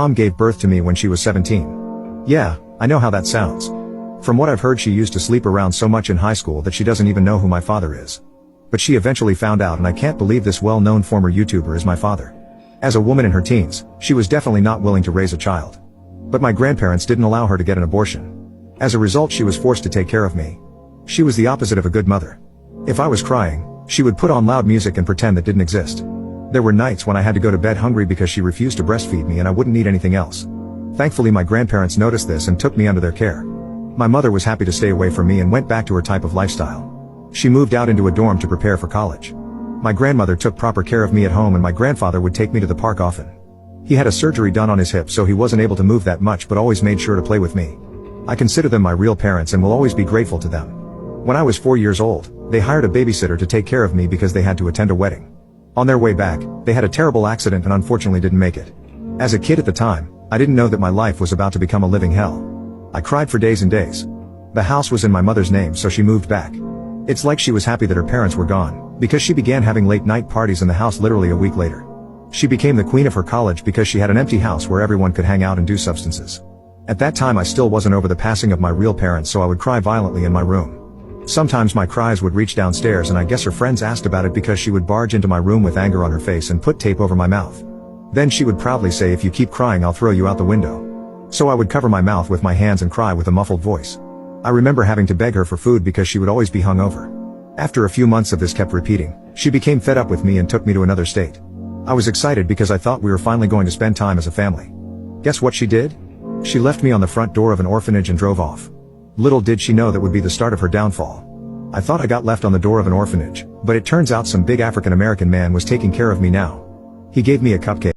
Mom gave birth to me when she was 17. Yeah, I know how that sounds. From what I've heard, she used to sleep around so much in high school that she doesn't even know who my father is. But she eventually found out, and I can't believe this well-known former YouTuber is my father. As a woman in her teens, she was definitely not willing to raise a child. But my grandparents didn't allow her to get an abortion. As a result, she was forced to take care of me. She was the opposite of a good mother. If I was crying, she would put on loud music and pretend that didn't exist. There were nights when I had to go to bed hungry because she refused to breastfeed me and I wouldn't eat anything else. Thankfully, my grandparents noticed this and took me under their care. My mother was happy to stay away from me and went back to her type of lifestyle. She moved out into a dorm to prepare for college. My grandmother took proper care of me at home, and my grandfather would take me to the park often. He had a surgery done on his hip, so he wasn't able to move that much, but always made sure to play with me. I consider them my real parents and will always be grateful to them. When I was 4 years old, they hired a babysitter to take care of me because they had to attend a wedding. On their way back, they had a terrible accident and unfortunately didn't make it. As a kid at the time, I didn't know that my life was about to become a living hell. I cried for days and days. The house was in my mother's name, so she moved back. It's like she was happy that her parents were gone, because she began having late night parties in the house literally a week later. She became the queen of her college because she had an empty house where everyone could hang out and do substances. At that time, I still wasn't over the passing of my real parents, so I would cry violently in my room. Sometimes my cries would reach downstairs, and I guess her friends asked about it because she would barge into my room with anger on her face and put tape over my mouth. Then she would proudly say, "If you keep crying, I'll throw you out the window." So I would cover my mouth with my hands and cry with a muffled voice. I remember having to beg her for food because she would always be hungover. After a few months of this kept repeating, she became fed up with me and took me to another state. I was excited because I thought we were finally going to spend time as a family. Guess what she did? She left me on the front door of an orphanage and drove off. Little did she know that would be the start of her downfall. I thought I got left on the door of an orphanage, but it turns out some big African American man was taking care of me now. He gave me a cupcake.